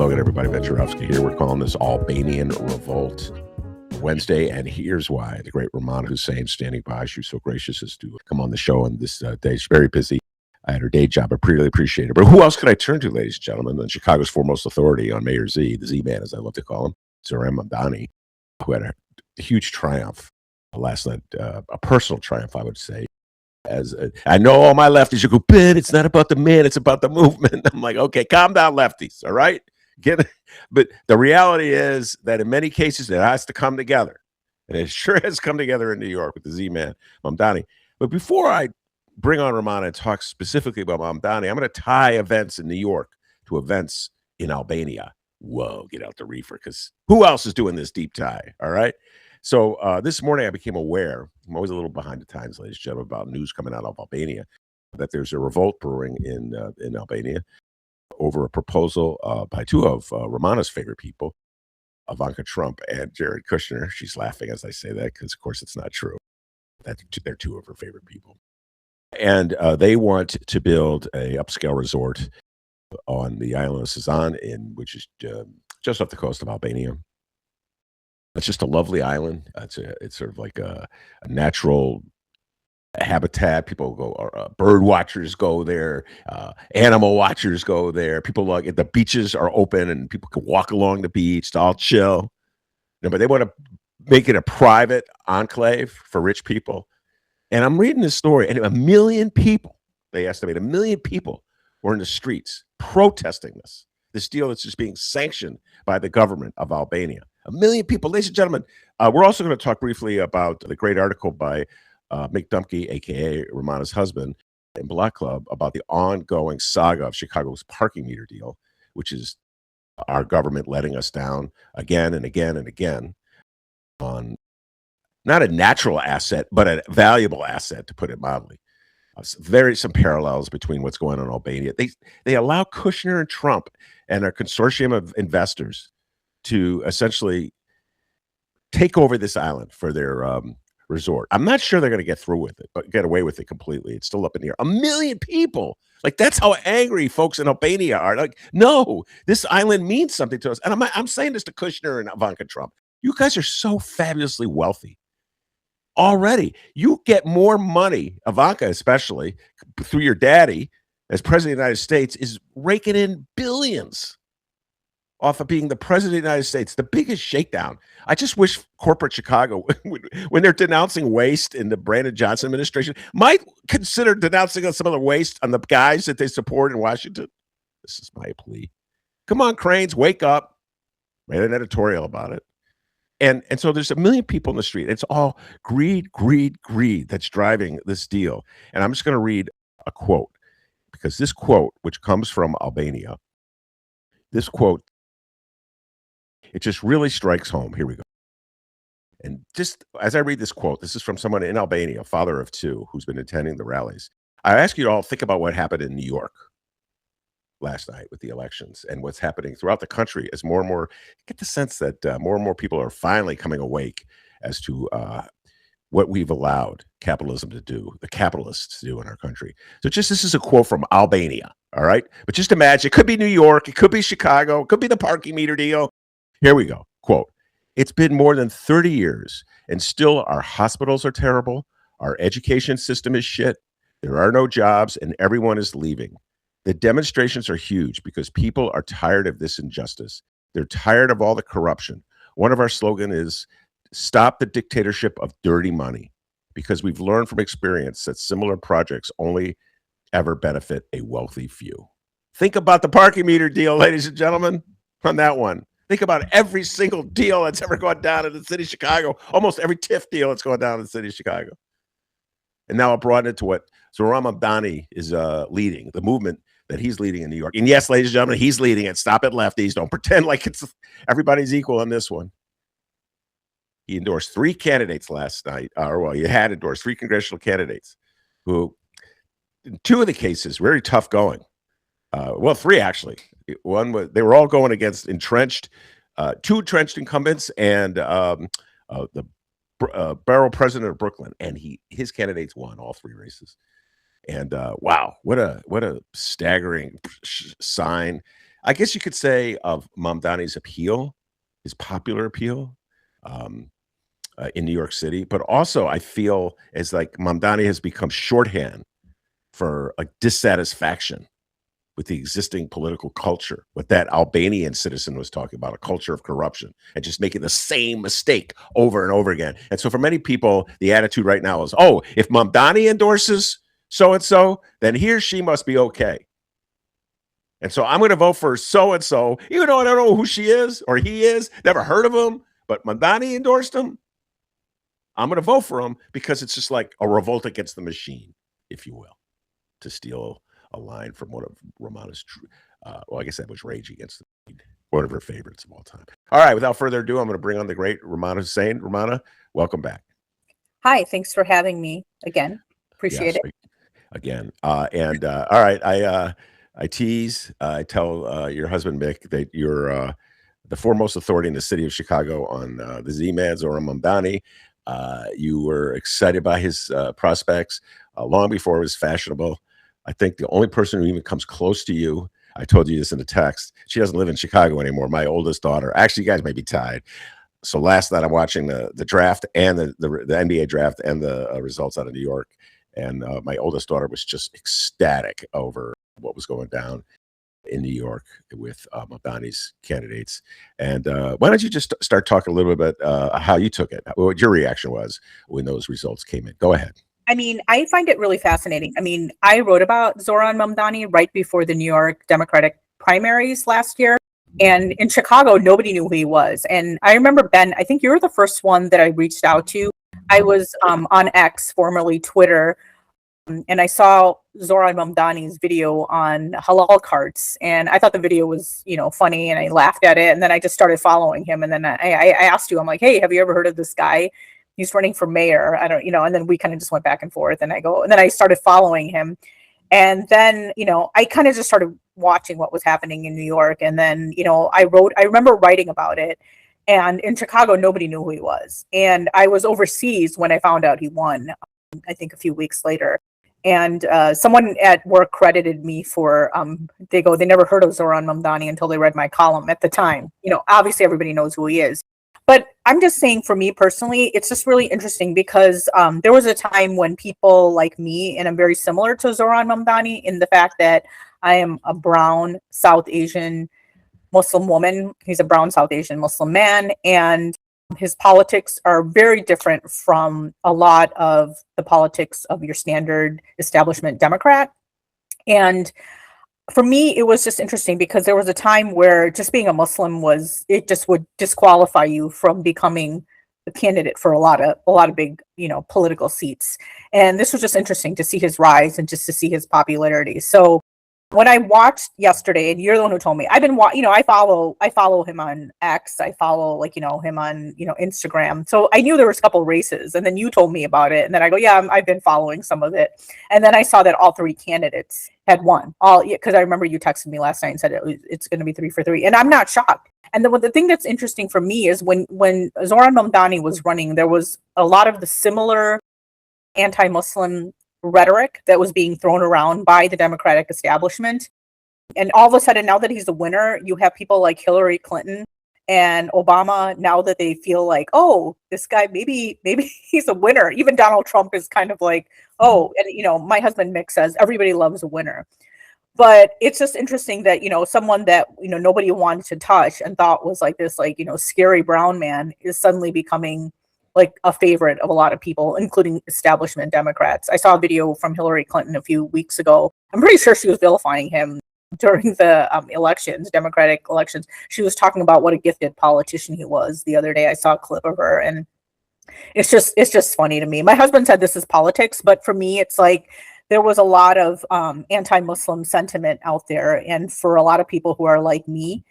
Logan, everybody. Ben Joravsky here. We're calling this Albanian Revolt Wednesday, and here's why. The great Rummana Hussain standing by. She was so gracious as to come on the show on this day. She's very busy. I had her day job. I really appreciate it. But who else could I turn to, ladies and gentlemen, than Chicago's foremost authority on Mayor Z, the Z-Man, as I love to call him, Mamdani, who had a huge triumph last night, a personal triumph, I would say. I know all my lefties, you go, Ben, it's not about the man, it's about the movement. I'm like, okay, calm down, lefties, all right? But the reality is that in many cases, it has to come together. And it sure has come together in New York with the Z-Man, Mamdani. But before I bring on Rummana and talk specifically about Mamdani, I'm going to tie events in New York to events in Albania. Whoa, get out the reefer, because who else is doing this deep tie, all right? So this morning I became aware, I'm always a little behind the times, ladies and gentlemen, about news coming out of Albania, that there's a revolt brewing in Albania over a proposal by two of Rummana's favorite people, Ivanka Trump and Jared Kushner. She's laughing as I say that because, of course, it's not true. They're two of her favorite people. And they want to build a upscale resort on the island of Sazan, which is just off the coast of Albania. It's just a lovely island. It's sort of like a natural habitat. People go, bird watchers go there, animal watchers go there. People like the beaches are open and people can walk along the beach to all chill. But they want to make it a private enclave for rich people. And I'm reading this story, and 1 million people, they estimate 1 million people were in the streets protesting this deal that's just being sanctioned by the government of Albania. 1 million people. Ladies and gentlemen, we're also going to talk briefly about the great article by Mick Dumke, a.k.a. Rummana's husband, in Black Club about the ongoing saga of Chicago's parking meter deal, which is our government letting us down again and again and again on not a natural asset, but a valuable asset, to put it mildly. Some parallels between what's going on in Albania. They allow Kushner and Trump and a consortium of investors to essentially take over this island for their resort. I'm not sure they're going to get through with it, but get away with it completely. It's still up in the air. 1 million people. Like, that's how angry folks in Albania are. Like, no, this island means something to us. And I'm saying this to Kushner and Ivanka Trump. You guys are so fabulously wealthy. Already, you get more money, Ivanka especially, through your daddy as president of the United States, is raking in billions off of being the president of the United States, the biggest shakedown. I just wish corporate Chicago, when they're denouncing waste in the Brandon Johnson administration, might consider denouncing some of the waste on the guys that they support in Washington. This is my plea. Come on, Cranes, wake up. Made an editorial about it. And so there's 1 million people in the street. It's all greed, greed, greed that's driving this deal. And I'm just going to read a quote, because this quote, which comes from Albania, this quote, it just really strikes home. Here we go. And just as I read this quote, this is from someone in Albania, a father of two, who's been attending the rallies. I ask you to all think about what happened in New York last night with the elections and what's happening throughout the country as more and more get the sense that more and more people are finally coming awake as to what we've allowed capitalism to do, the capitalists to do in our country. So this is a quote from Albania, all right? But just imagine, it could be New York, it could be Chicago, it could be the parking meter deal. Here we go, quote, "It's been more than 30 years and still our hospitals are terrible, our education system is shit, there are no jobs and everyone is leaving. The demonstrations are huge because people are tired of this injustice. They're tired of all the corruption. One of our slogan is, stop the dictatorship of dirty money, because we've learned from experience that similar projects only ever benefit a wealthy few." Think about the parking meter deal, ladies and gentlemen, on that one. Think about every single deal that's ever gone down in the city of Chicago, almost every TIF deal that's going down in the city of Chicago. And now I brought it to what Mamdani is leading, the movement that he's leading in New York. And yes, ladies and gentlemen, he's leading it. Stop it, lefties. Don't pretend like everybody's equal on this one. He endorsed 3 candidates last night, he had endorsed 3 congressional candidates who, in 2 of the cases, very tough going. 3 actually. One was, they were all going against 2 entrenched incumbents and the borough president of Brooklyn, and his candidates won all 3 races. And wow, what a staggering sign, I guess you could say, of Mamdani's appeal, his popular appeal. Um, in New York City, but also I feel as like Mamdani has become shorthand for a dissatisfaction with the existing political culture, what that Albanian citizen was talking about, a culture of corruption and just making the same mistake over and over again. And so for many people, the attitude right now is, oh, if Mamdani endorses so-and-so, then he or she must be okay. And so I'm going to vote for so-and-so, even though I don't know who she is or he is, never heard of him, but Mamdani endorsed him. I'm going to vote for him because it's just like a revolt against the machine, if you will, to steal a line from one of Rummana's, well, I guess that was Rage Against the Machine, one of her favorites of all time. All right, without further ado, I'm going to bring on the great Rummana Hussain. Rummana, welcome back. Hi, thanks for having me again. Appreciate it. Again. All right, I tease, I tell your husband, Mick, that you're the foremost authority in the city of Chicago on the Z-Man, Zoran Mamdani. You were excited by his prospects long before it was fashionable. I think the only person who even comes close to you, I told you this in the text, she doesn't live in Chicago anymore, my oldest daughter. Actually, you guys may be tied. So last night I'm watching the draft and the NBA draft and the results out of New York. And my oldest daughter was just ecstatic over what was going down in New York with Mamdani's candidates. And why don't you just start talking a little bit about how you took it, what your reaction was when those results came in. Go ahead. I mean, I find it really fascinating. I mean, I wrote about Zoran Mamdani right before the New York Democratic primaries last year. And in Chicago, nobody knew who he was. And I remember, Ben, I think you were the first one that I reached out to. I was on X, formerly Twitter, and I saw Zoran Mamdani's video on halal carts, and I thought the video was, funny, and I laughed at it, and then I just started following him, and then I asked you, I'm like, hey, have you ever heard of this guy? He's running for mayor. I don't, and then we kind of just went back and forth, and then I started following him, and then, I kind of just started watching what was happening in New York, and then, I remember writing about it, and in Chicago, nobody knew who he was, and I was overseas when I found out he won, I think a few weeks later. And someone at work credited me for, they never heard of Zoran Mamdani until they read my column at the time. Obviously everybody knows who he is. But I'm just saying, for me personally, it's just really interesting because there was a time when people like me, and I'm very similar to Zoran Mamdani in the fact that I am a brown South Asian Muslim woman. He's a brown South Asian Muslim man. And his politics are very different from a lot of the politics of your standard establishment Democrat. And for me, it was just interesting because there was a time where just being a Muslim it just would disqualify you from becoming a candidate for a lot of big, political seats. And this was just interesting to see his rise and just to see his popularity. So when I watched yesterday, and you're the one who told me, I've been, I follow him on X. I follow him on, Instagram. So I knew there was a couple races, and then you told me about it. And then I go, yeah, I've been following some of it. And then I saw that all three candidates had won because I remember you texted me last night and said it's going to be 3 for 3. And I'm not shocked. And the thing that's interesting for me is when Zoran Mamdani was running, there was a lot of the similar anti-Muslim rhetoric that was being thrown around by the Democratic establishment. And all of a sudden, now that he's the winner, you have people like Hillary Clinton and Obama, now that they feel like, oh, this guy, maybe he's a winner. Even Donald Trump is kind of like, oh, and my husband Mick says everybody loves a winner. But it's just interesting that, someone that, nobody wanted to touch and thought was like this, scary brown man is suddenly becoming like a favorite of a lot of people, including establishment Democrats. I saw a video from Hillary Clinton a few weeks ago. I'm pretty sure she was vilifying him during the Democratic elections. She was talking about what a gifted politician he was the other day. I saw a clip of her, and it's just funny to me. My husband said this is politics, but for me, it's like there was a lot of anti-Muslim sentiment out there. And for a lot of people who are like me,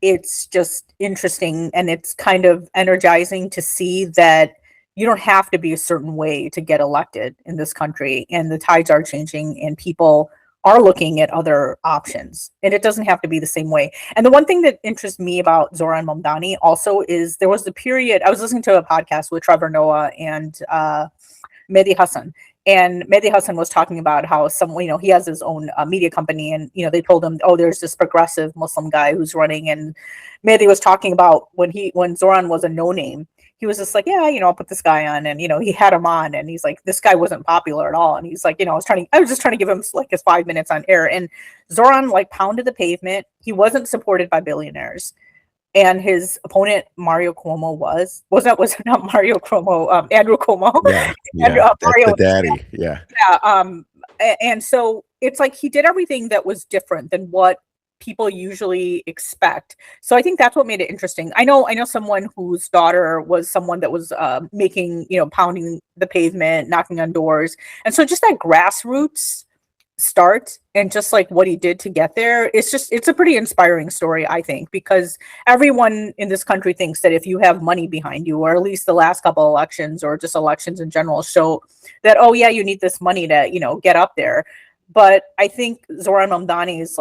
it's just interesting, and it's kind of energizing to see that you don't have to be a certain way to get elected in this country, and the tides are changing, and people are looking at other options, and it doesn't have to be the same way. And the one thing that interests me about Zoran Mamdani also is there was the period I was listening to a podcast with Trevor Noah and Mehdi Hassan, And Mehdi Hassan was talking about how he has his own media company, and they told him, oh, there's this progressive Muslim guy who's running, and Mehdi was talking about when Zoran was a no name. He was just like, yeah, I'll put this guy on, and he had him on, and he's like, this guy wasn't popular at all, and he's like, I was just trying to give him like his 5 minutes on air, and Zoran like pounded the pavement. He wasn't supported by billionaires, and his opponent Mario Cuomo was it not Mario Cuomo, Andrew Cuomo, yeah, Mario, the daddy, yeah, and so it's like he did everything that was different than what people usually expect. So I think that's what made it interesting. I know someone whose daughter was someone that was making, pounding the pavement, knocking on doors. And so just that grassroots start and just like what he did to get there, it's a pretty inspiring story, I think, because everyone in this country thinks that if you have money behind you, or at least the last couple elections or just elections in general show that, oh yeah, you need this money to, get up there. But I think Zoran Mamdani's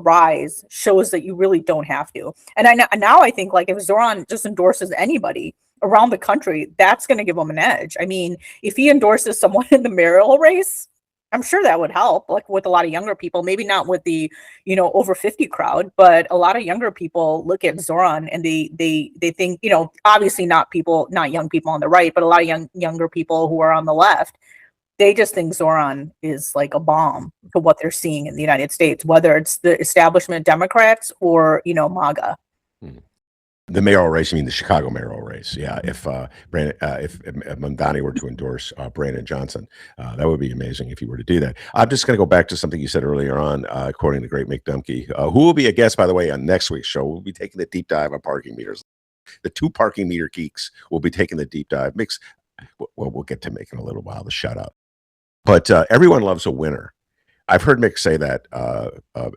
rise shows that you really don't have to. And now I think like if Zoran just endorses anybody around the country, that's going to give him an edge. I mean, if he endorses someone in the mayoral race, I'm sure that would help, like with a lot of younger people, maybe not with the, over 50 crowd, but a lot of younger people look at Zoran and they think, obviously not young people on the right, but a lot of younger people who are on the left. They just think Zoran is like a bomb to what they're seeing in the United States, whether it's the establishment Democrats or, MAGA. The mayoral race, I mean the Chicago mayoral race. Yeah, if Mamdani were to endorse Brandon Johnson, that would be amazing if he were to do that. I'm just going to go back to something you said earlier on, quoting the great Mick Dumke, who will be a guest, by the way, on next week's show. We'll be taking the deep dive on parking meters. The 2 parking meter geeks will be taking the deep dive. We'll get to Mick in a little while to shut up. But everyone loves a winner. I've heard Mick say that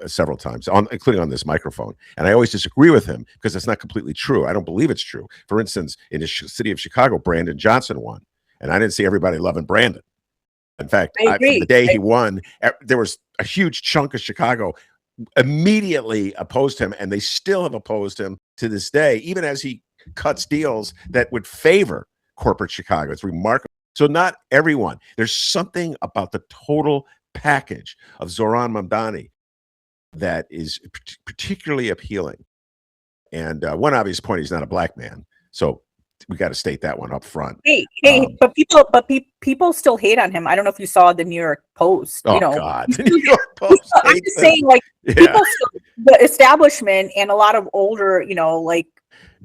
several times, including on this microphone. And I always disagree with him because it's not completely true. I don't believe it's true. For instance, in the city of Chicago, Brandon Johnson won. And I didn't see everybody loving Brandon. In fact, from the day he won, there was a huge chunk of Chicago immediately opposed him. And they still have opposed him to this day, even as he cuts deals that would favor corporate Chicago. It's remarkable. So not everyone. There's something about the total package of Zoran Mamdani that is particularly appealing. And one obvious point, he's not a black man. So we got to state that one up front. But people still hate on him. I don't know if you saw the New York Post. Oh, God. The New York Post. I'm just saying, like, people still, the establishment and a lot of older,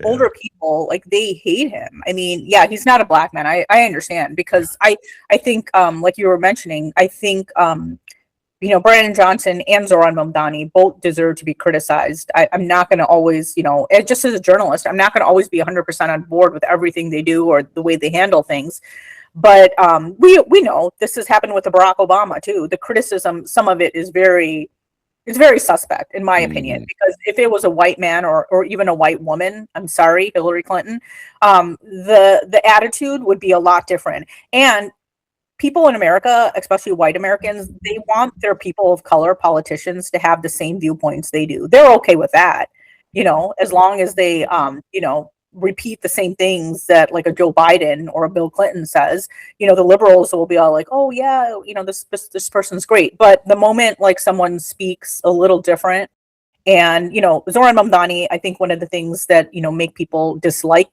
older people, like, they hate him. I mean, yeah, he's not a black man. I understand, because I think like you were mentioning, I think Brandon Johnson and Zoran Mamdani both deserve to be criticized. I'm not going to always, just as a journalist, I'm not going to always be 100% on board with everything they do or the way they handle things. But we know this has happened with Barack Obama too. The criticism, some of it is very suspect, in my opinion, because if it was a white man or even a white woman, I'm sorry, Hillary Clinton, the attitude would be a lot different. And people in America, especially white Americans, they want their people of color politicians to have the same viewpoints they do. They're okay with that, as long as they, repeat the same things that like a Joe Biden or a Bill Clinton says. The liberals will be all like, oh yeah, this person's great. But the moment like someone speaks a little different, and Zoran Mamdani, I think one of the things that make people dislike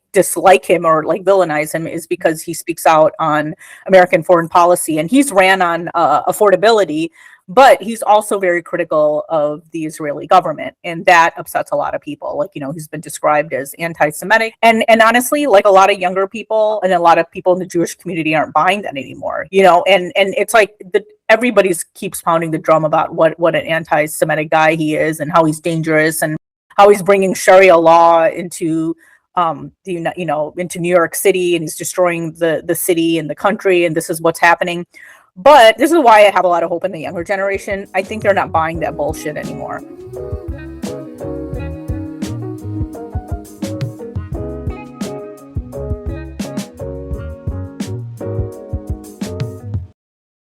him or like villainize him is because he speaks out on American foreign policy, and he's ran on affordability, but he's also very critical of the Israeli government, and that upsets a lot of people. Like, he's been described as anti-Semitic, and honestly, like a lot of younger people and a lot of people in the Jewish community aren't buying that anymore. And it's like everybody keeps pounding the drum about what an anti-Semitic guy he is and how he's dangerous and how he's bringing Sharia law into into New York City, and he's destroying the city and the country, and this is what's happening. But this is why I have a lot of hope in the younger generation. I think they're not buying that bullshit anymore.